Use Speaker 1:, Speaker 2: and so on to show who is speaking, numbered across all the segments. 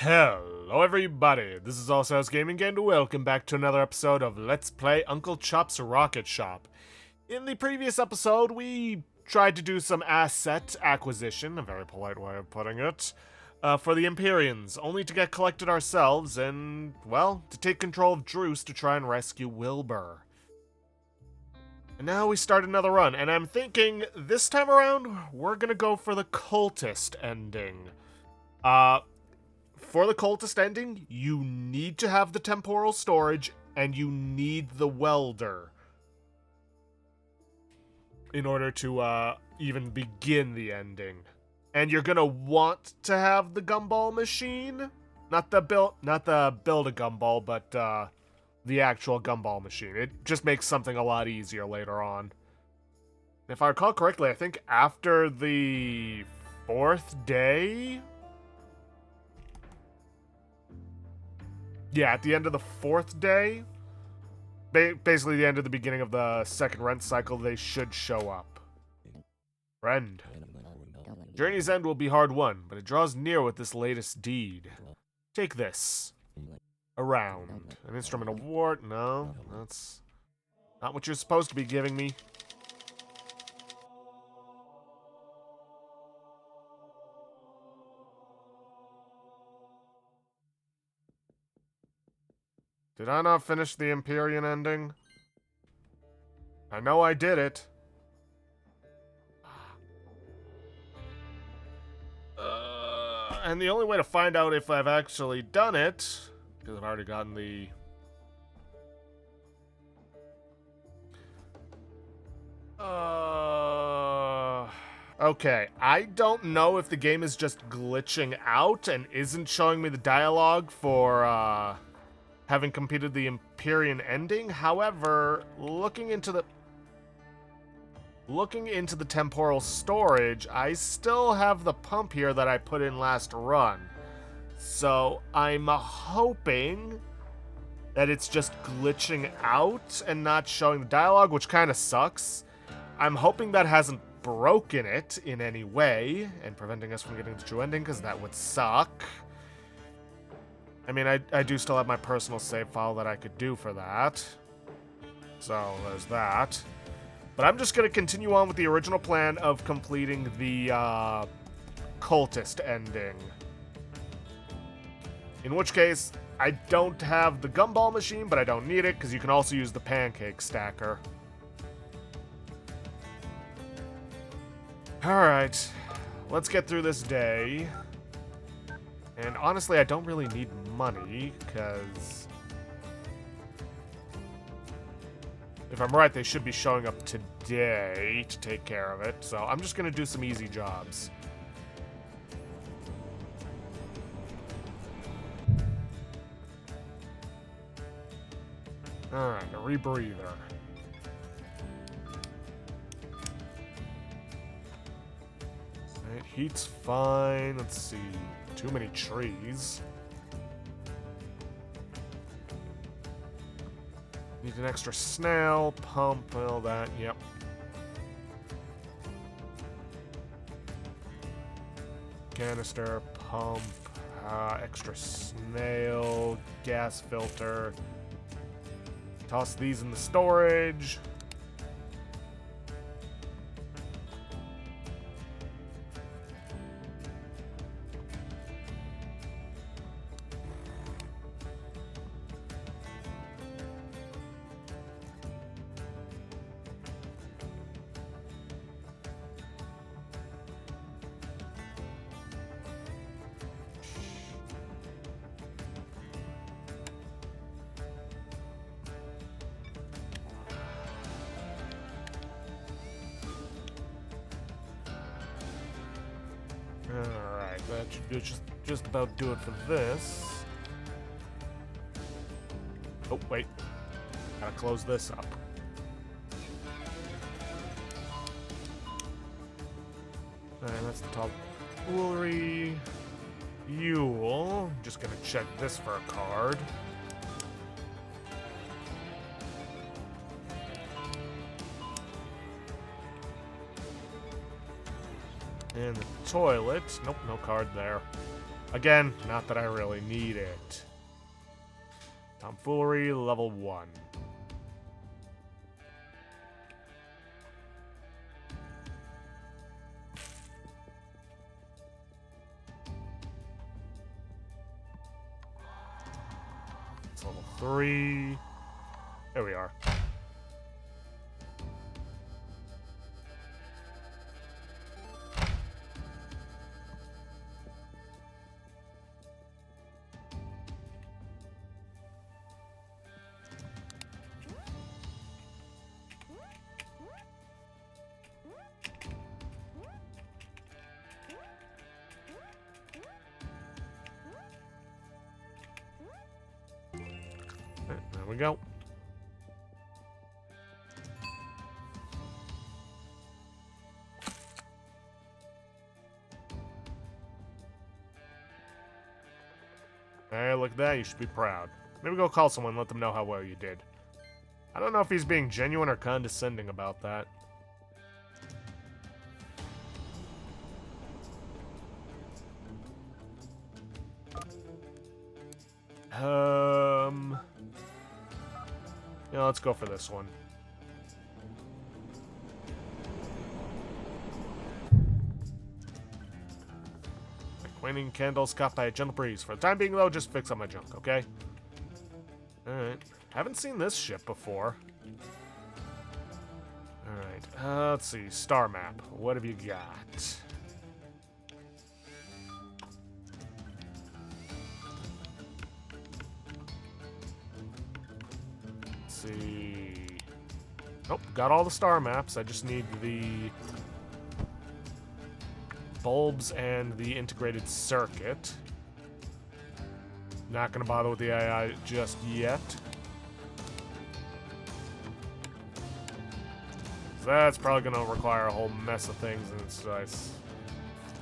Speaker 1: Hello everybody, this is Allshouse Gaming and welcome back to another episode of Let's Play Uncle Chop's Rocket Shop. In the previous episode, we tried to do some asset acquisition, a very polite way of putting it, for the Empyreans, only to get collected ourselves and, well, to take control of Druce to try and rescue Wilbur. And now we start another run, and I'm thinking this time around, we're gonna go for the cultist ending. For the cultist ending, you need to have the temporal storage and you need the welder in order to even begin the ending. And you're gonna want to have the gumball machine, not the build a gumball, but the actual gumball machine. It just makes something a lot easier later on. If I recall correctly, I think after the 4th day. Yeah, at the end of the 4th day, basically the end of the beginning of the second rent cycle, they should show up. Friend. Journey's end will be hard won, but it draws near with this latest deed. Take this. A round. An instrument of war? No, that's not what you're supposed to be giving me. Did I not finish the Empyrean ending? I know I did it. And the only way to find out if I've actually done it, because I've already gotten the... Okay, I don't know if the game is just glitching out and isn't showing me the dialogue for, having completed the Empyrean ending. However, looking into the temporal storage, I still have the pump here that I put in last run. So I'm hoping that it's just glitching out and not showing the dialogue, which kind of sucks. I'm hoping that hasn't broken it in any way and preventing us from getting the true ending, because that would suck. I mean, I do still have my personal save file that I could do for that. So, there's that. But I'm just going to continue on with the original plan of completing the cultist ending. In which case, I don't have the gumball machine, but I don't need it, because you can also use the pancake stacker. Alright, let's get through this day. And honestly, I don't really need money, because... if I'm right, they should be showing up today to take care of it. So I'm just going to do some easy jobs. Alright, a rebreather. Right, heat's fine. Let's see. Too many trees. Need an extra snail, pump, all that, yep. Canister, pump, extra snail, gas filter. Toss these in the storage. Alright, that should just about do it for this. Oh, wait. Gotta close this up. Alright, that's the top jewelry. Fuel. Just gonna check this for a card. And the toilet. Nope, no card there. Again, not that I really need it. Tomfoolery, level 1. It's level 3. There we are. There we go. Hey, look at that. You should be proud. Maybe go call someone and let them know how well you did. I don't know if he's being genuine or condescending about that. Yeah, let's go for this one. Waning candles caught by a gentle breeze. For the time being, though, just fix up my junk, okay? Alright. Haven't seen this ship before. Alright. Let's see. Star map. What have you got? Let's see. Nope. Got all the star maps. I just need the bulbs and the integrated circuit. Not gonna bother with the AI just yet. So that's probably gonna require a whole mess of things, and it's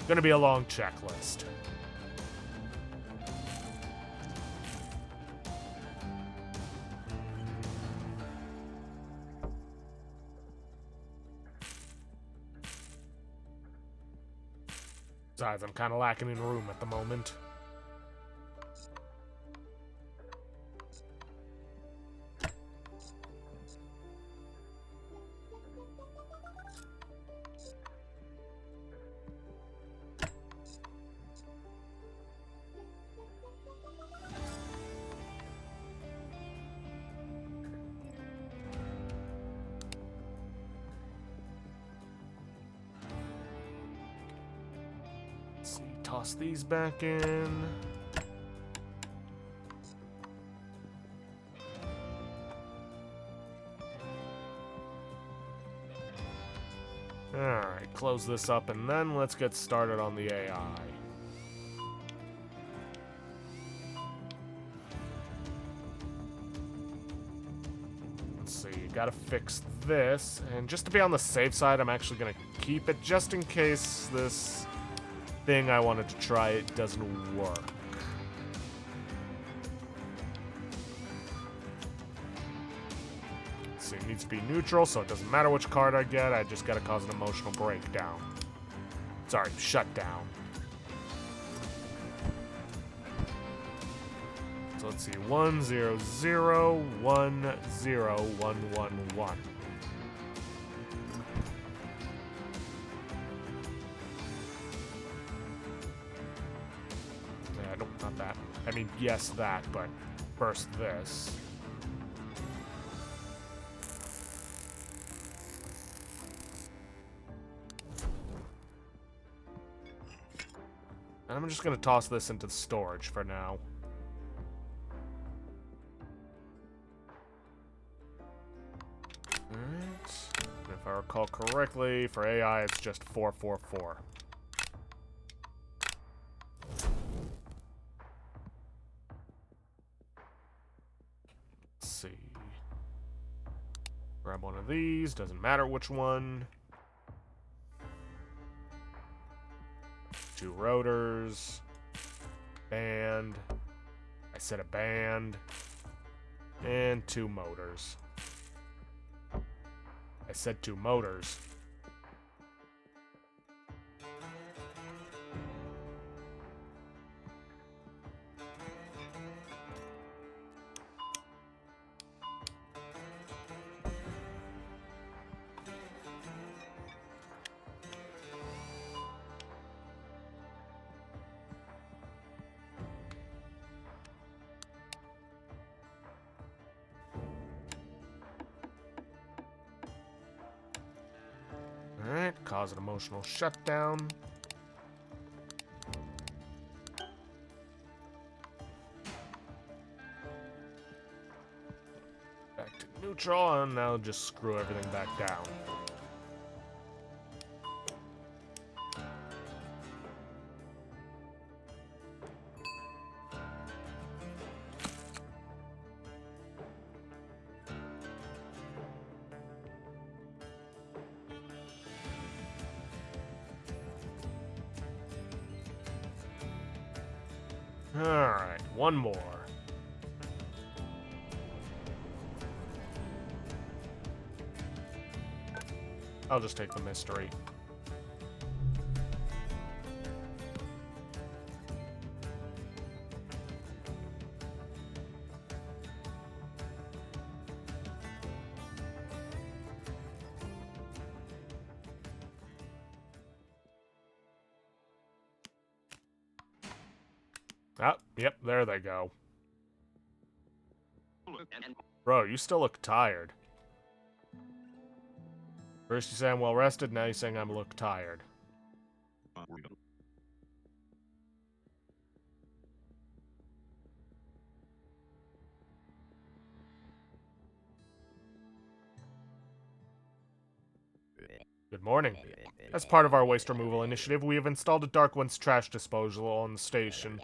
Speaker 1: gonna be a long checklist. Besides, I'm kind of lacking in room at the moment. Toss these back in. Alright, close this up and then let's get started on the AI. Let's see, gotta fix this. And just to be on the safe side, I'm actually gonna keep it just in case this thing I wanted to try it doesn't work. See, it needs to be neutral, so it doesn't matter which card I get, I just gotta cause an emotional breakdown. Sorry, shutdown. So let's see, 1 0 0 1 0 1 1 1. Nope, not that. I mean, yes, that, but first this. And I'm just going to toss this into the storage for now. Alright. If I recall correctly, for AI, it's just 444. See. Grab one of these, doesn't matter which one. 2 rotors. Band. I said a band. And 2 motors. I said 2 motors. cause an emotional shutdown. Back to neutral, and now just screw everything back down. Alright, one more. I'll just take the mystery. Ah, yep, there they go. Bro, you still look tired. First you say I'm well rested, now you're saying I look tired. Good morning. As part of our waste removal initiative, we have installed a Dark One's trash disposal on the station.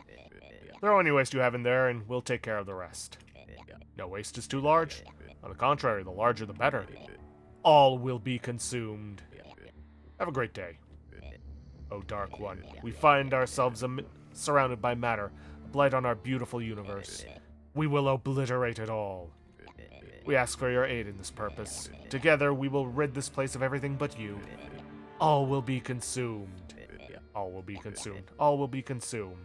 Speaker 1: Throw any waste you have in there, and we'll take care of the rest. No waste is too large. On the contrary, the larger the better. All will be consumed. Have a great day. Oh, Dark One, we find ourselves surrounded by matter, a blight on our beautiful universe. We will obliterate it all. We ask for your aid in this purpose. Together, we will rid this place of everything but you. All will be consumed. All will be consumed. All will be consumed.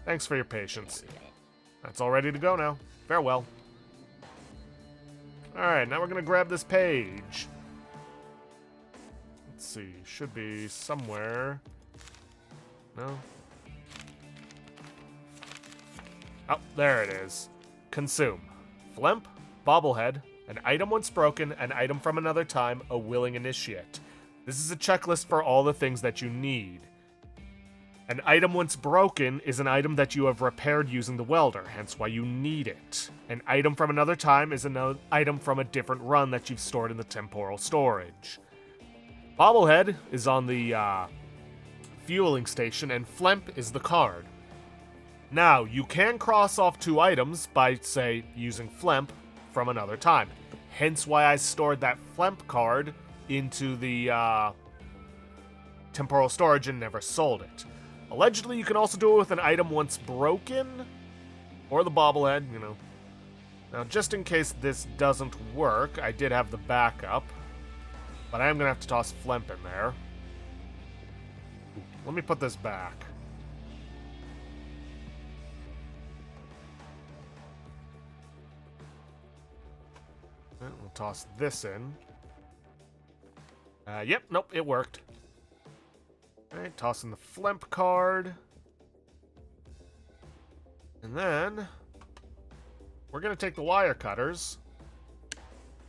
Speaker 1: Thanks for your patience. That's all ready to go now. Farewell. Alright, now we're gonna grab this page. Let's see, should be somewhere. No? Oh, there it is. Consume. Flimp, bobblehead, an item once broken, an item from another time, a willing initiate. This is a checklist for all the things that you need. An item once broken is an item that you have repaired using the welder, hence why you need it. An item from another time is an item from a different run that you've stored in the temporal storage. Bobblehead is on the fueling station, and Flemp is the card. Now, you can cross off two items by, say, using Flemp from another time. Hence why I stored that Flemp card into the temporal storage and never sold it. Allegedly, you can also do it with an item once broken, or the bobblehead, you know. Now, just in case this doesn't work, I did have the backup, but I am going to have to toss Flemp in there. Let me put this back. And we'll toss this in. Yep, nope, it worked. Alright, tossing the Flemp card. And then we're going to take the wire cutters.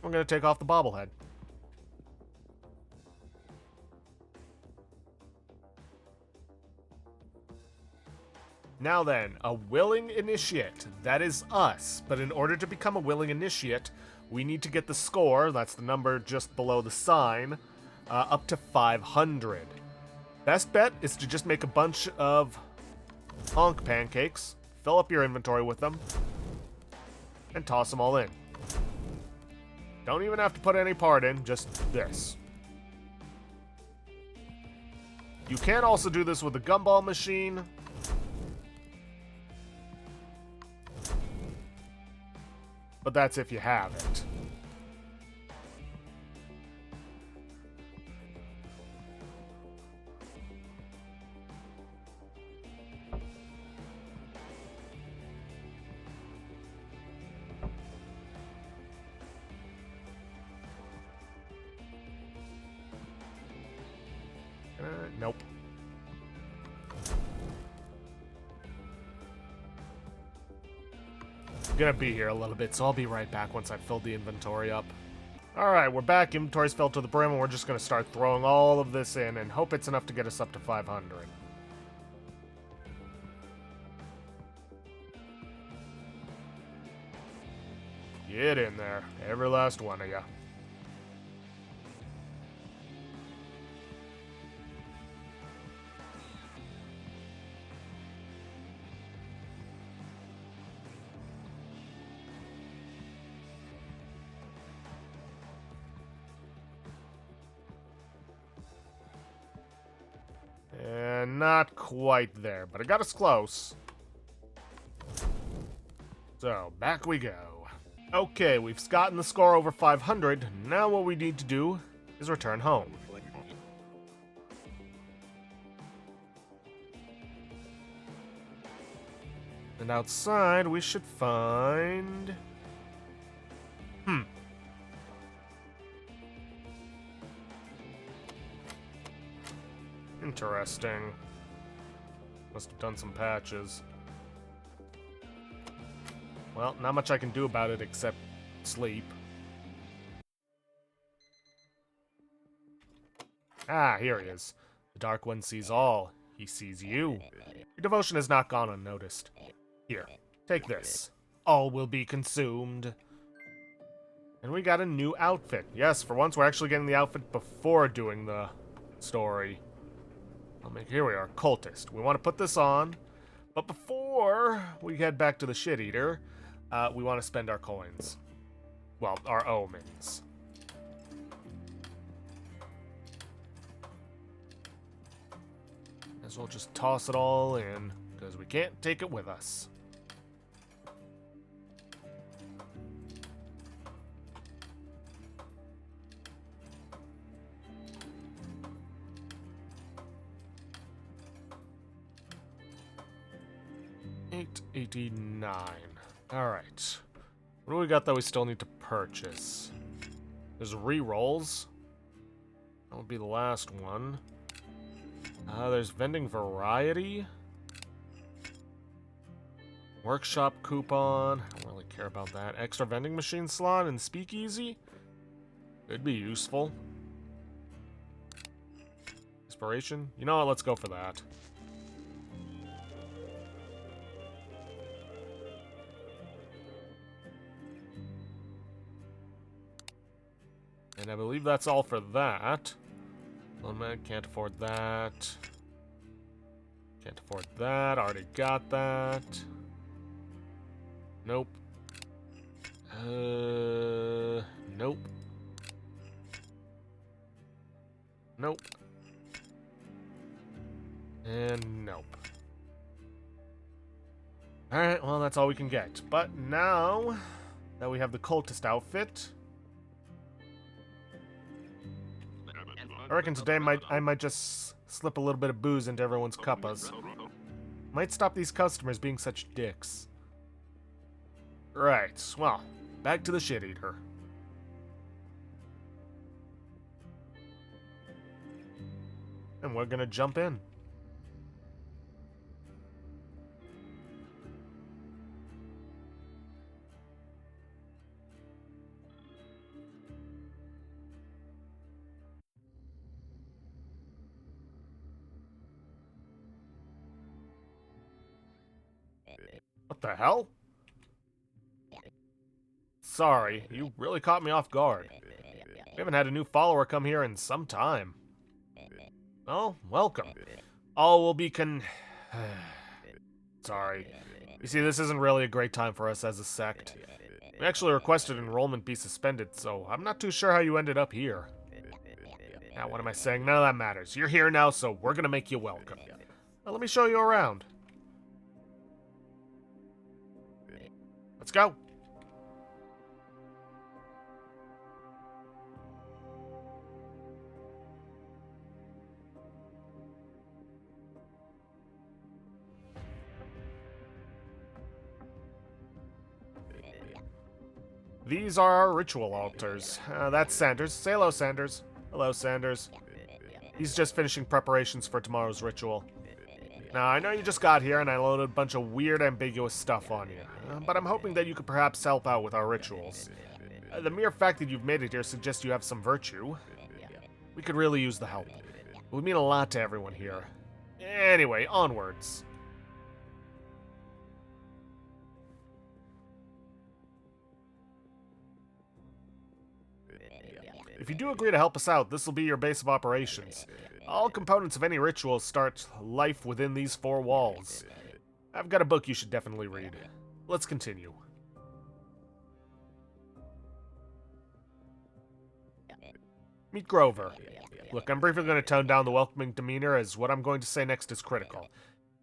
Speaker 1: We're going to take off the bobblehead. Now then, a willing initiate. That is us. But in order to become a willing initiate, we need to get the score, that's the number just below the sign, up to 500. Best bet is to just make a bunch of honk pancakes, fill up your inventory with them, and toss them all in. Don't even have to put any part in, just this. You can also do this with a gumball machine. But that's if you have it. Nope. gonna be here a little bit, so I'll be right back once I've filled the inventory up. Alright, we're back. Inventory's filled to the brim, and we're just gonna start throwing all of this in and hope it's enough to get us up to 500. Get in there, every last one of ya. And not quite there, but it got us close. So, back we go. Okay, we've gotten the score over 500. Now what we need to do is return home. And outside, we should find... Interesting. Must have done some patches. Well, not much I can do about it except sleep. Ah, here he is. The Dark One sees all. He sees you. Your devotion has not gone unnoticed. Here, take this. All will be consumed. And we got a new outfit. Yes, for once we're actually getting the outfit before doing the story. Here we are, cultist. We want to put this on, but before we head back to the shit eater, we want to spend our coins. Well, our omens. As well just toss it all in, because we can't take it with us. $8.89. Alright. What do we got that we still need to purchase? There's rerolls. That would be the last one. There's vending variety. Workshop coupon. I don't really care about that. Extra vending machine slot and speakeasy. Could be useful. Inspiration. You know what? Let's go for that. And I believe that's all for that. Can't afford that. Can't afford that. Already got that. Nope. Nope. Nope. And nope. Alright, well, that's all we can get. But now that we have the cultist outfit, I reckon today I might just slip a little bit of booze into everyone's cuppas. Might stop these customers being such dicks. Right, well, back to the shit eater. And we're gonna jump in. What the hell? Sorry, you really caught me off guard. We haven't had a new follower come here in some time. Oh, welcome. All will be Sorry. You see, this isn't really a great time for us as a sect. We actually requested enrollment be suspended, so I'm not too sure how you ended up here. Now, what am I saying? None of that matters. You're here now, so we're gonna make you welcome. Now, let me show you around. Let's go. These are our ritual altars. That's Sanders. Say hello, Sanders. Hello, Sanders. He's just finishing preparations for tomorrow's ritual. Now, I know you just got here and I loaded a bunch of weird, ambiguous stuff on you, but I'm hoping that you could perhaps help out with our rituals. The mere fact that you've made it here suggests you have some virtue. We could really use the help. It would mean a lot to everyone here. Anyway, onwards. If you do agree to help us out, this will be your base of operations. All components of any ritual start life within these four walls. I've got a book you should definitely read. Let's continue. Meet Grover. Look, I'm briefly going to tone down the welcoming demeanor, as what I'm going to say next is critical.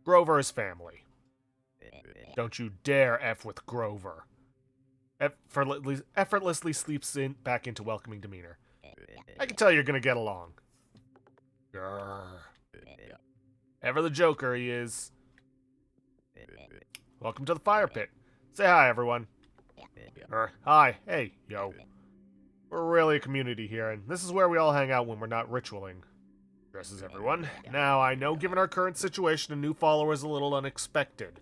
Speaker 1: Grover is family. Don't you dare F with Grover. Effortlessly sleeps back into welcoming demeanor. I can tell you're going to get along. Grr. Ever the joker he is. Welcome to the fire pit. Say hi, everyone. Hi. Hey, yo. We're really a community here, and this is where we all hang out when we're not ritualing. Dresses everyone. Now, I know given our current situation, a new follower is a little unexpected.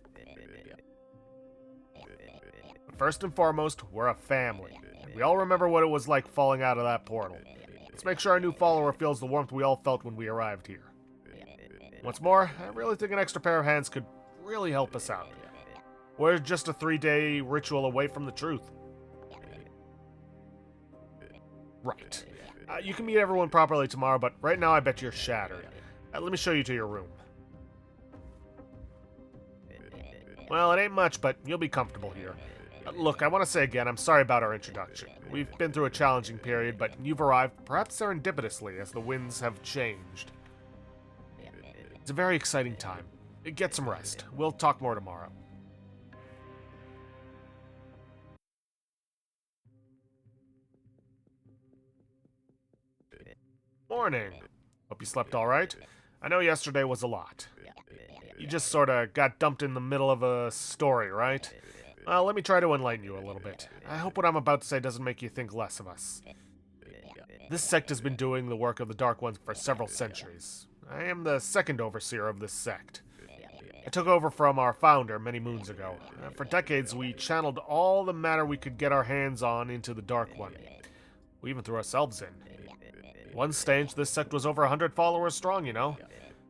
Speaker 1: But first and foremost, we're a family. And we all remember what it was like falling out of that portal. Let's make sure our new follower feels the warmth we all felt when we arrived here. What's more, I really think an extra pair of hands could really help us out. We're just a 3-day ritual away from the truth. Right. You can meet everyone properly tomorrow, but right now I bet you're shattered. Let me show you to your room. Well, it ain't much, but you'll be comfortable here. Look, I want to say again, I'm sorry about our introduction. We've been through a challenging period, but you've arrived, perhaps serendipitously, as the winds have changed. It's a very exciting time. Get some rest. We'll talk more tomorrow. Morning. Hope you slept all right. I know yesterday was a lot. You just sorta got dumped in the middle of a story, right? Well, let me try to enlighten you a little bit. I hope what I'm about to say doesn't make you think less of us. This sect has been doing the work of the Dark Ones for several centuries. I am the second overseer of this sect. I took over from our founder many moons ago. For decades, we channeled all the matter we could get our hands on into the Dark One. We even threw ourselves in. One stage, this sect was over 100 followers strong, you know.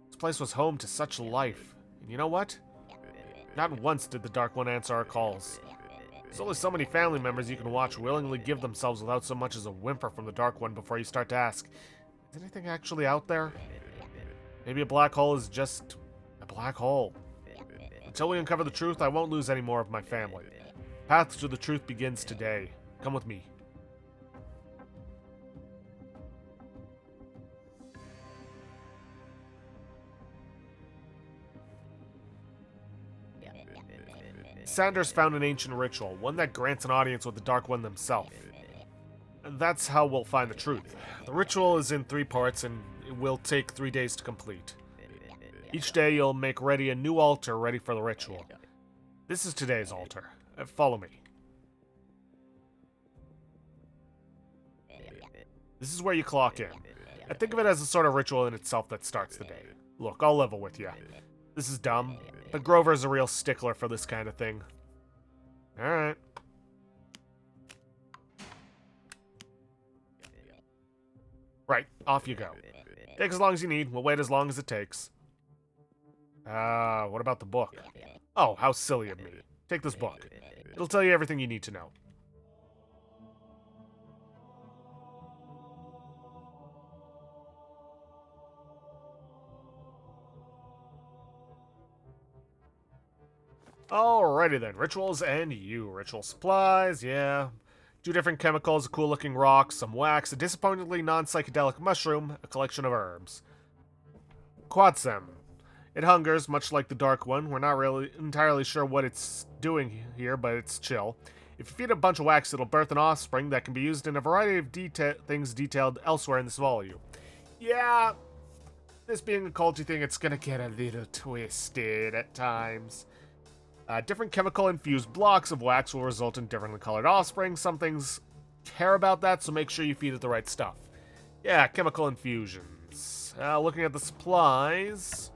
Speaker 1: This place was home to such life. And you know what? Not once did the Dark One answer our calls. There's only so many family members you can watch willingly give themselves without so much as a whimper from the Dark One before you start to ask, is anything actually out there? Maybe a black hole is just a black hole. Until we uncover the truth, I won't lose any more of my family. Path to the truth begins today. Come with me. Sanders found an ancient ritual, one that grants an audience with the Dark One themselves. That's how we'll find the truth. The ritual is in 3 parts, and it will take 3 days to complete. Each day you'll make ready a new altar ready for the ritual. This is today's altar. Follow me. This is where you clock in. I think of it as a sort of ritual in itself that starts the day. Look, I'll level with you. This is dumb, but Grover's a real stickler for this kind of thing. Alright. Right, off you go. Take as long as you need, we'll wait as long as it takes. What about the book? Oh, how silly of me. Take this book. It'll tell you everything you need to know. Alrighty then, rituals and you. Ritual supplies, yeah. 2 different chemicals, a cool looking rock, some wax, a disappointingly non-psychedelic mushroom, a collection of herbs. Quadsem. It hungers, much like the Dark One. We're not really entirely sure what it's doing here, but it's chill. If you feed a bunch of wax, it'll birth an offspring that can be used in a variety of things detailed elsewhere in this volume. Yeah, this being a culty thing, it's gonna get a little twisted at times. Different chemical-infused blocks of wax will result in differently colored offspring. Some things care about that, so make sure you feed it the right stuff. Yeah, chemical infusions. Looking at the supplies...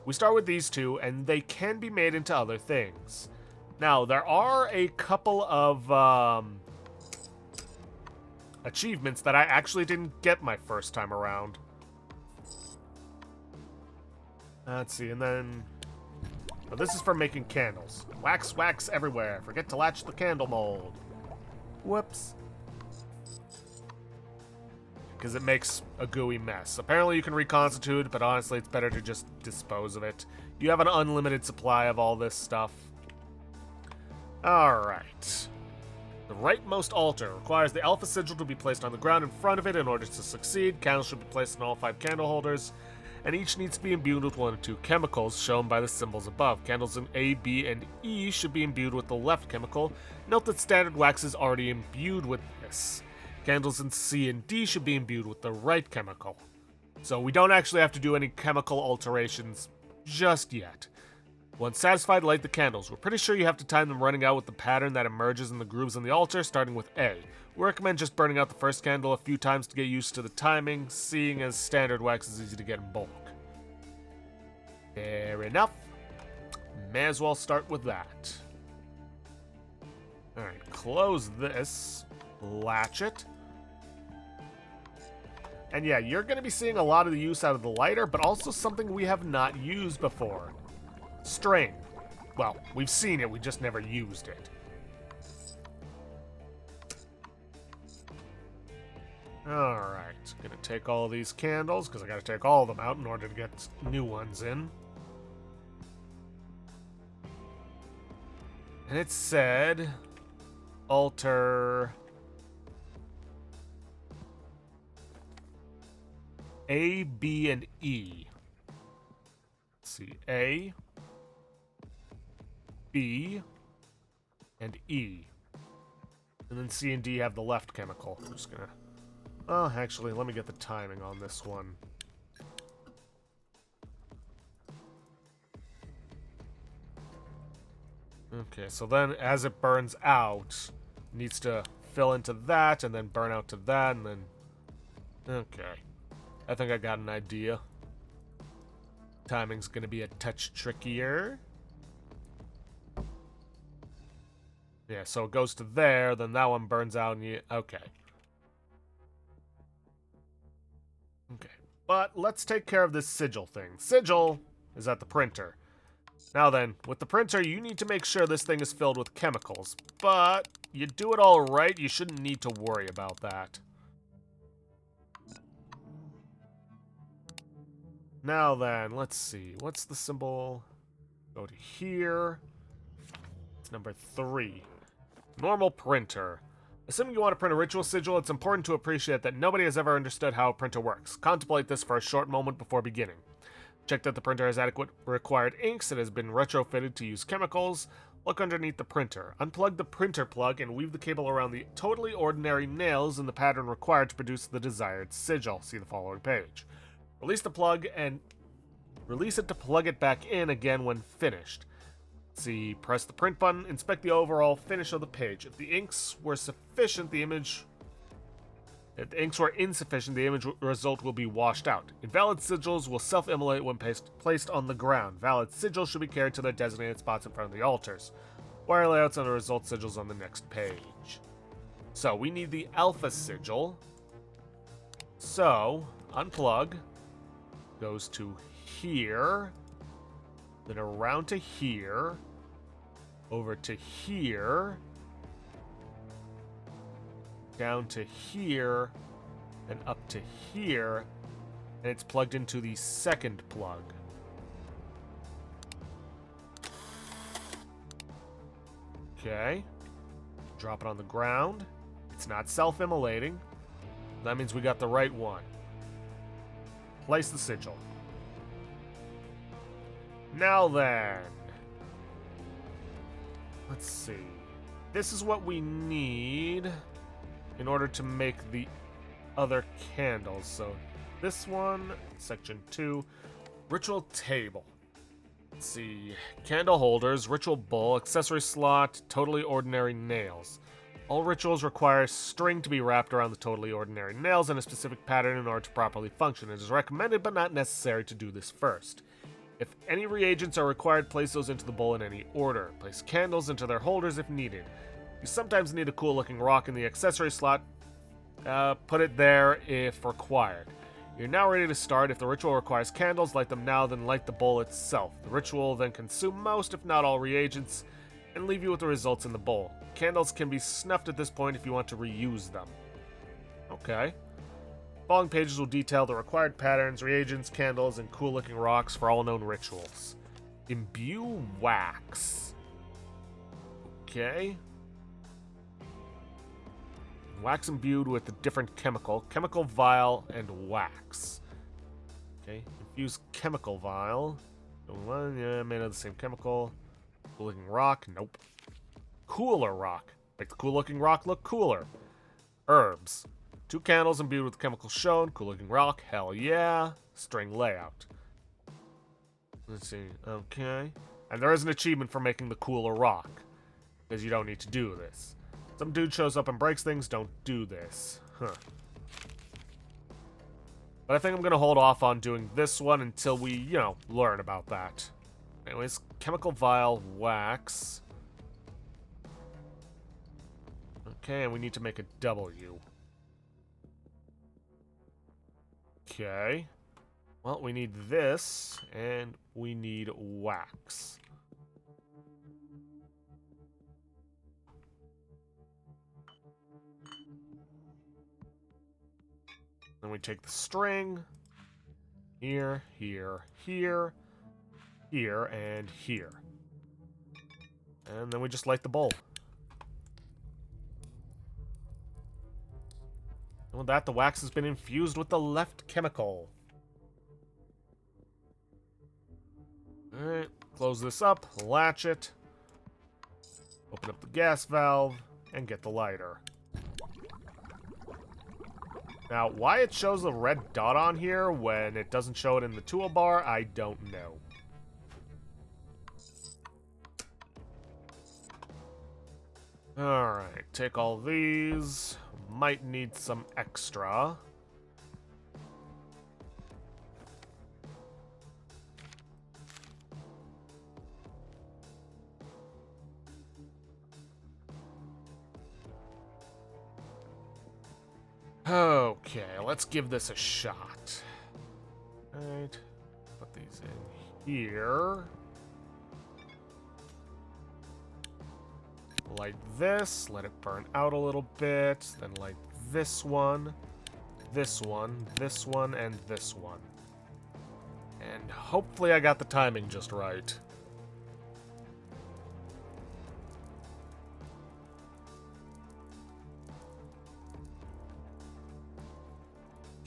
Speaker 1: We start with these two, and they can be made into other things. Now, there are a couple of achievements that I actually didn't get my first time around. Let's see, and then... Oh, this is for making candles. Wax, wax everywhere. Forget to latch the candle mold. Whoops. Because it makes a gooey mess. Apparently you can reconstitute, but honestly it's better to just dispose of it. You have an unlimited supply of all this stuff. Alright. The rightmost altar requires the alpha sigil to be placed on the ground in front of it in order to succeed. Candles should be placed in all 5 candle holders, and each needs to be imbued with 1 of 2 chemicals shown by the symbols above. Candles in A, B, and E should be imbued with the left chemical. Note that standard wax is already imbued with this. Candles in C and D should be imbued with the right chemical. So we don't actually have to do any chemical alterations just yet. Once satisfied, light the candles. We're pretty sure you have to time them running out with the pattern that emerges in the grooves on the altar, starting with A. We recommend just burning out the first candle a few times to get used to the timing, seeing as standard wax is easy to get in bulk. Fair enough. May as well start with that. Alright, close this. Latch it. And yeah, you're going to be seeing a lot of the use out of the lighter, but also something we have not used before. String. Well, we've seen it, we just never used it. Alright, gonna take all these candles, because I gotta take all of them out in order to get new ones in. And it said... alter... A, B, and E. Let's see, A... B, and E. And then C and D have the left chemical. I'm just gonna... Oh, actually, let me get the timing on this one. Okay, so then as it burns out, it needs to fill into that, and then burn out to that, and then... Okay. I think I got an idea. Timing's gonna be a touch trickier. Yeah, so it goes to there, then that one burns out, and you... Okay. Okay. But let's take care of this sigil thing. Sigil is at the printer. Now then, with the printer, you need to make sure this thing is filled with chemicals. But you do it all right, you shouldn't need to worry about that. Now then, let's see. What's the symbol? Go to here. It's number 3. Normal printer. Assuming you want to print a ritual sigil, it's important to appreciate that nobody has ever understood how a printer works. Contemplate this for a short moment before beginning. Check that the printer has adequate required inks. It has been retrofitted to use chemicals. Look underneath the printer. Unplug the printer plug and weave the cable around the totally ordinary nails in the pattern required to produce the desired sigil. See the following page. Release the plug and release it to plug it back in again when finished. See, press the print button, inspect the overall finish of the page. If the inks were insufficient, the image result will be washed out. Invalid sigils will self-immolate when placed on the ground. Valid sigils should be carried to their designated spots in front of the altars. Wire layouts and the result sigils on the next page. So, we need the alpha sigil. So, unplug. Goes to here. Then around to here. Over to here. Down to here. And up to here. And it's plugged into the second plug. Okay. Drop it on the ground. It's not self-immolating. That means we got the right one. Place the sigil. Now then. Let's see. This is what we need in order to make the other candles. So this one, section 2, ritual table. Let's see. Candle holders, ritual bowl, accessory slot, totally ordinary nails. All rituals require string to be wrapped around the totally ordinary nails in a specific pattern in order to properly function. It is recommended but not necessary to do this first. If any reagents are required, place those into the bowl in any order. Place candles into their holders if needed. You sometimes need a cool-looking rock in the accessory slot. Put it there if required. You're now ready to start. If the ritual requires candles, light them now, then light the bowl itself. The ritual will then consume most, if not all, reagents, and leave you with the results in the bowl. Candles can be snuffed at this point if you want to reuse them. Okay. Following pages will detail the required patterns, reagents, candles, and cool-looking rocks for all known rituals. Imbue wax. Okay. Wax imbued with a different chemical. Chemical vial and wax. Okay. Infuse chemical vial. Yeah, made of the same chemical. Cool-looking rock. Nope. Cooler rock. Make the cool-looking rock look cooler. Herbs. 2 candles imbued with the chemical shown. Cool-looking rock. Hell yeah. String layout. Let's see. Okay. And there is an achievement for making the cooler rock. Because you don't need to do this. Some dude shows up and breaks things. Don't do this. Huh. But I think I'm going to hold off on doing this one until we, learn about that. Anyways, chemical vial, wax. Okay, and we need to make a W. Okay. Well, we need this, and we need wax. Then we take the string. Here, here, here, here, and here. And then we just light the bowl. And with that, the wax has been infused with the left chemical. Alright, close this up, latch it, open up the gas valve, and get the lighter. Now, why it shows a red dot on here when it doesn't show it in the toolbar, I don't know. Alright, take all these. Might need some extra. Okay, let's give this a shot. Alright, put these in here. Light this, let it burn out a little bit, then light this one, this one, this one, and this one. And hopefully I got the timing just right.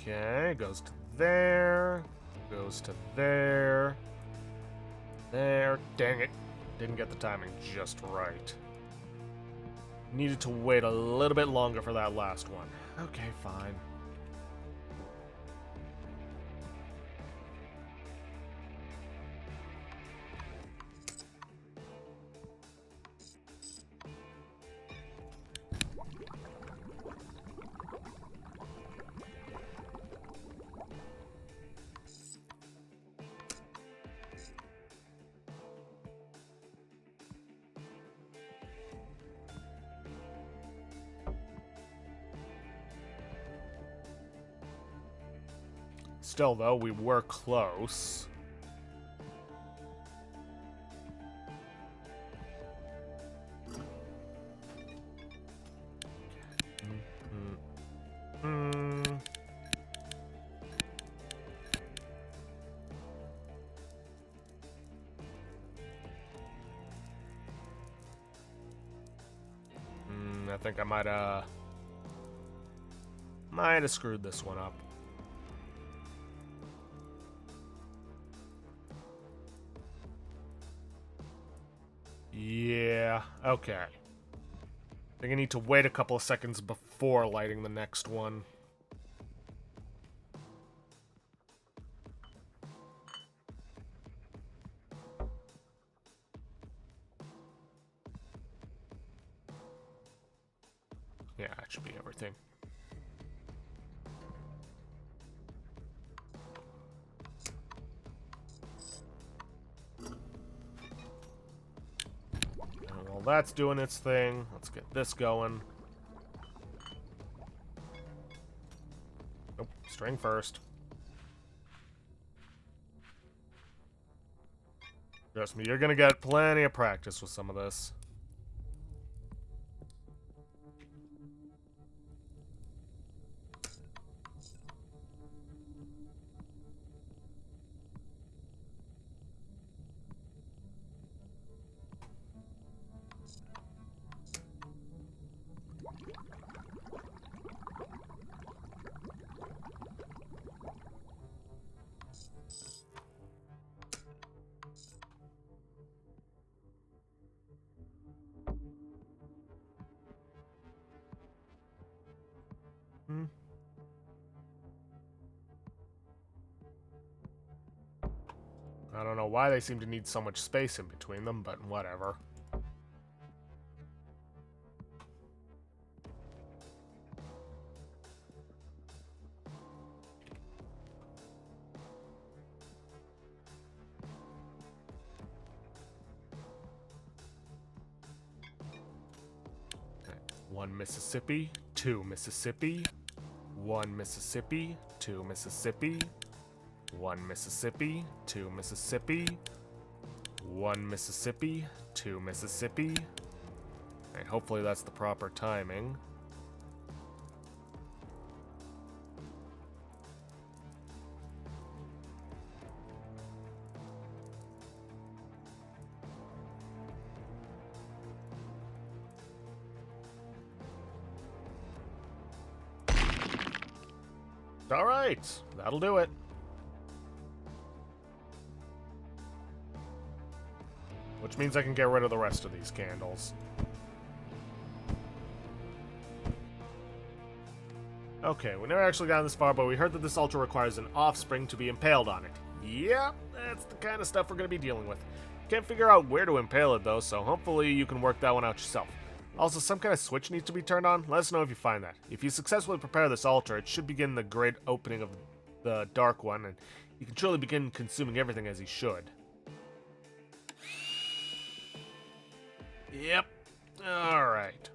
Speaker 1: Okay, goes to there, goes to there, there. Dang it, didn't get the timing just right. Needed to wait a little bit longer for that last one. Okay, fine. Still, though, we were close. I think I might have screwed this one up. Yeah, okay. I think I need to wait a couple of seconds before lighting the next one. Yeah, that should be everything. that's doing its thing. Let's get this going. Nope, string first. Trust me, you're gonna get plenty of practice with some of this. I don't know why they seem to need so much space in between them, but whatever. Okay. 1 Mississippi, 2 Mississippi, 1 Mississippi, 2 Mississippi, 1 Mississippi, 2 Mississippi, 1 Mississippi, 2 Mississippi. Alright, hopefully that's the proper timing. Alright, that'll do it. Which means I can get rid of the rest of these candles. Okay, we never actually got this far, but we heard that this altar requires an offspring to be impaled on it. Yep, that's the kind of stuff we're going to be dealing with. Can't figure out where to impale it, though, so hopefully you can work that one out yourself. Also, some kind of switch needs to be turned on. Let us know if you find that. If you successfully prepare this altar, it should begin the great opening of the Dark One, and you can truly begin consuming everything as he should. Yep. Alright.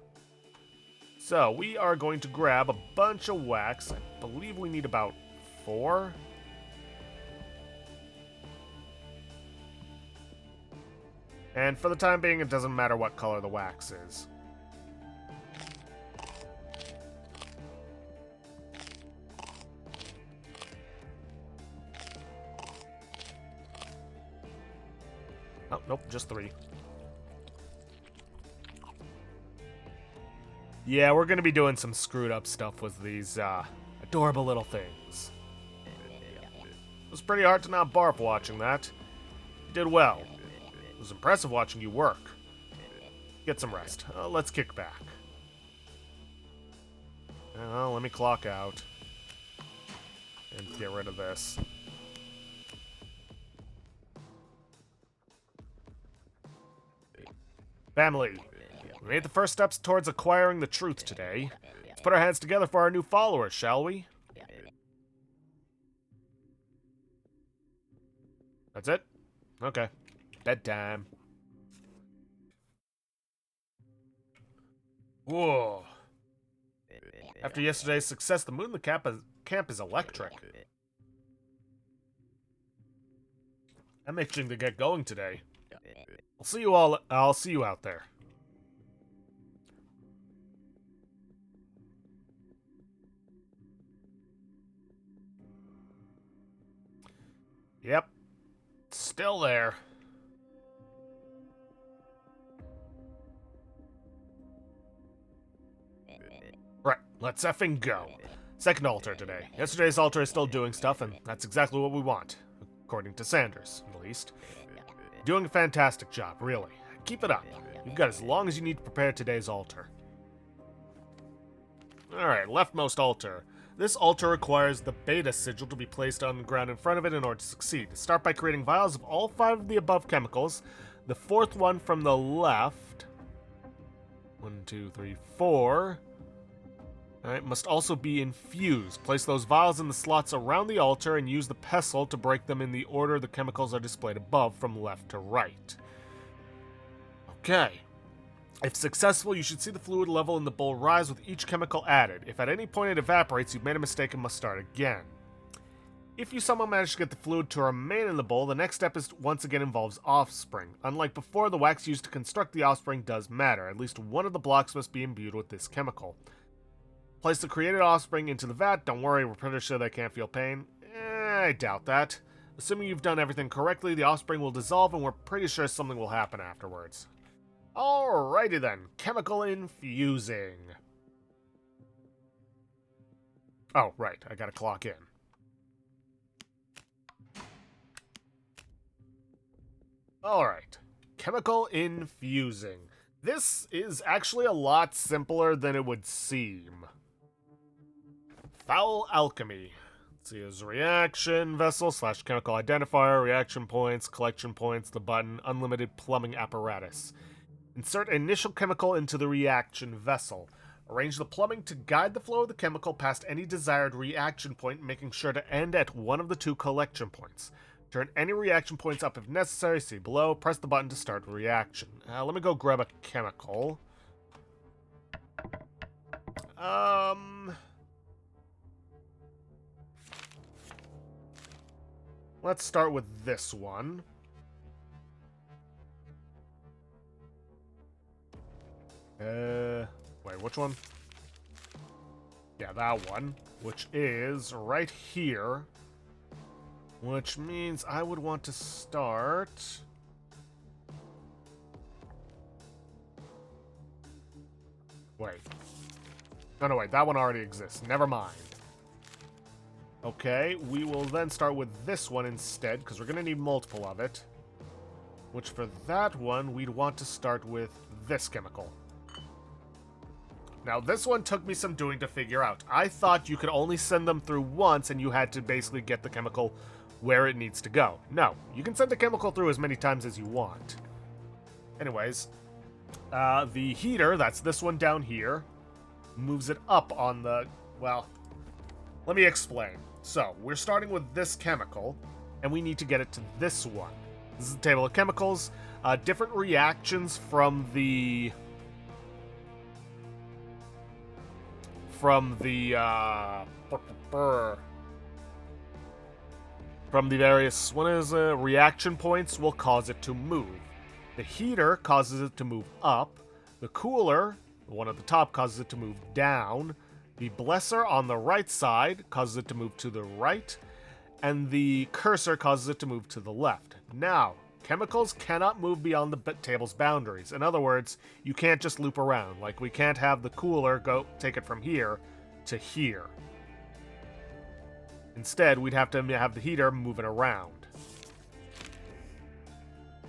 Speaker 1: So, we are going to grab a bunch of wax. I believe we need about 4. And for the time being, it doesn't matter what color the wax is. Oh, nope, just 3. Yeah, we're gonna be doing some screwed up stuff with these, adorable little things. It was pretty hard to not barf watching that. You did well. It was impressive watching you work. Get some rest. Let's kick back. Let me clock out. And get rid of this. Family. We made the first steps towards acquiring the truth today. Let's put our hands together for our new followers, shall we? That's it? Okay. Bedtime. Whoa. After yesterday's success, the mood in the camp is electric. I'm itching to get going today. I'll see you out there. Yep. Still there. Right, let's effing go. Second altar today. Yesterday's altar is still doing stuff, and that's exactly what we want. According to Sanders, at least. Doing a fantastic job, really. Keep it up. You've got as long as you need to prepare today's altar. Alright, leftmost altar. This altar requires the beta sigil to be placed on the ground in front of it in order to succeed. Start by creating vials of all 5 of the above chemicals. The 4th one from the left. 1, 2, 3, 4. Alright, must also be infused. Place those vials in the slots around the altar and use the pestle to break them in the order the chemicals are displayed above from left to right. Okay. If successful, you should see the fluid level in the bowl rise with each chemical added. If at any point it evaporates, you've made a mistake and must start again. If you somehow manage to get the fluid to remain in the bowl, the next step once again involves offspring. Unlike before, the wax used to construct the offspring does matter. At least one of the blocks must be imbued with this chemical. Place the created offspring into the vat. Don't worry, we're pretty sure they can't feel pain. I doubt that. Assuming you've done everything correctly, the offspring will dissolve and we're pretty sure something will happen afterwards. Alrighty then, chemical infusing. Oh, right, I gotta clock in. Alright, chemical infusing. This is actually a lot simpler than it would seem. Foul alchemy. Let's see, is reaction vessel / chemical identifier, reaction points, collection points, the button, unlimited plumbing apparatus. Insert initial chemical into the reaction vessel. Arrange the plumbing to guide the flow of the chemical past any desired reaction point, making sure to end at one of the 2 collection points. Turn any reaction points up if necessary. See below. Press the button to start the reaction. Let me go grab a chemical. Let's start with this one. Wait, which one? Yeah, that one. Which is right here. Which means I would want to start... Wait. No, wait, that one already exists. Never mind. Okay, we will then start with this one instead, because we're going to need multiple of it. Which for that one, we'd want to start with this chemical. Now, this one took me some doing to figure out. I thought you could only send them through once, and you had to basically get the chemical where it needs to go. No, you can send the chemical through as many times as you want. Anyways, the heater, that's this one down here, moves it up on the... Well, let me explain. So, we're starting with this chemical, and we need to get it to this one. This is the table of chemicals. Different reactions from the various reaction points will cause it to move. The heater causes it to move up. The cooler, the one at the top, causes it to move down. The blesser on the right side causes it to move to the right. And the cursor causes it to move to the left. Now, chemicals cannot move beyond the table's boundaries. In other words, you can't just loop around. Like, we can't have the cooler take it from here to here. Instead, we'd have to have the heater move it around.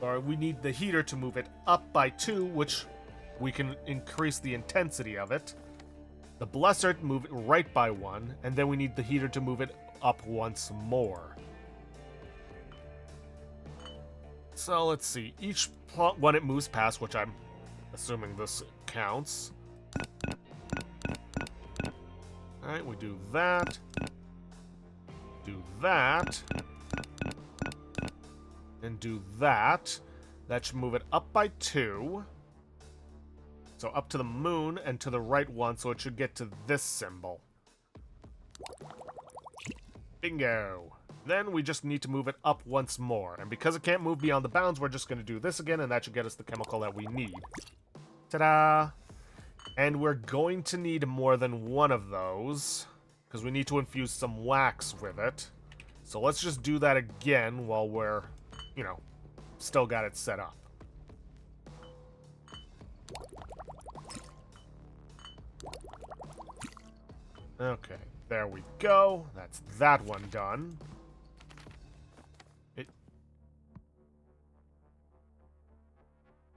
Speaker 1: Or we need the heater to move it up by 2, which we can increase the intensity of it. The blesser to move it right by 1, and then we need the heater to move it up once more. So let's see. Each one it moves past, which I'm assuming this counts. Alright, we do that. Do that. And do that. That should move it up by 2. So up to the moon and to the right one, so it should get to this symbol. Bingo. Then we just need to move it up once more. And because it can't move beyond the bounds, we're just going to do this again, and that should get us the chemical that we need. Ta-da! And we're going to need more than one of those, because we need to infuse some wax with it. So let's just do that again while we're, still got it set up. Okay, there we go. That's that one done.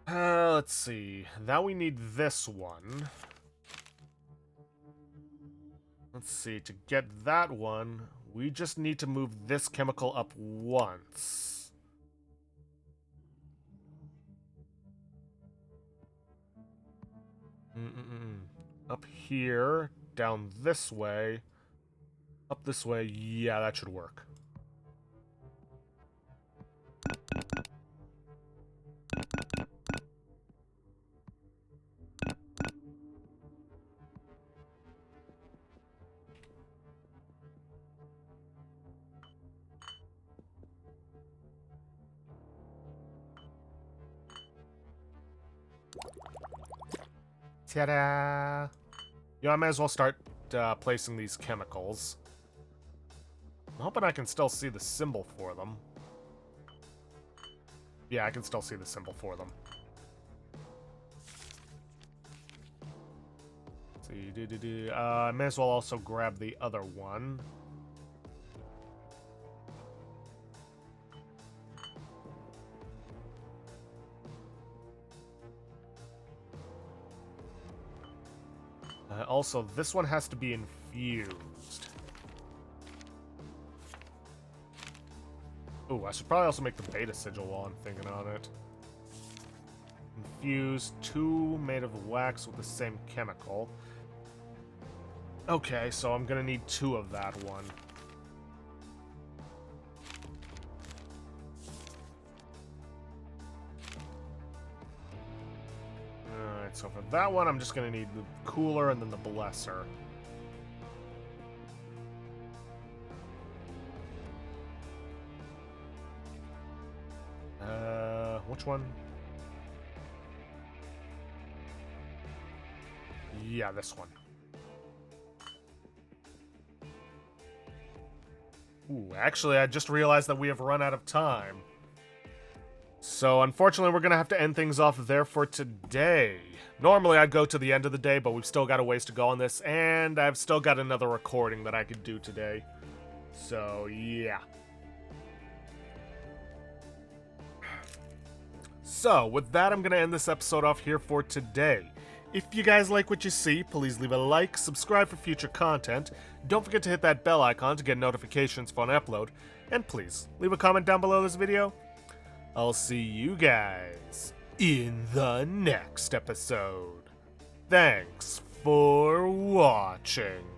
Speaker 1: Let's see. Now we need this one. Let's see. To get that one, we just need to move this chemical up once. Up here, down this way, up this way. Yeah, that should work. Ta-da! You know, I may as well start placing these chemicals. I'm hoping I can still see the symbol for them. Yeah, I can still see the symbol for them. Let's see, I may as well also grab the other one. Also, this one has to be infused. Ooh, I should probably also make the beta sigil while I'm thinking on it. Infuse 2 made of wax with the same chemical. Okay, so I'm gonna need 2 of that one. Alright, so for that one, I'm just gonna need the cooler and then the blesser. Which one? Yeah, this one. Ooh, actually, I just realized that we have run out of time. So, unfortunately, we're gonna have to end things off there for today. Normally, I'd go to the end of the day, but we've still got a ways to go on this, and I've still got another recording that I could do today. So, yeah. So, with that, I'm gonna end this episode off here for today. If you guys like what you see, please leave a like, subscribe for future content, don't forget to hit that bell icon to get notifications for an upload, and please, leave a comment down below this video. I'll see you guys in the next episode. Thanks for watching.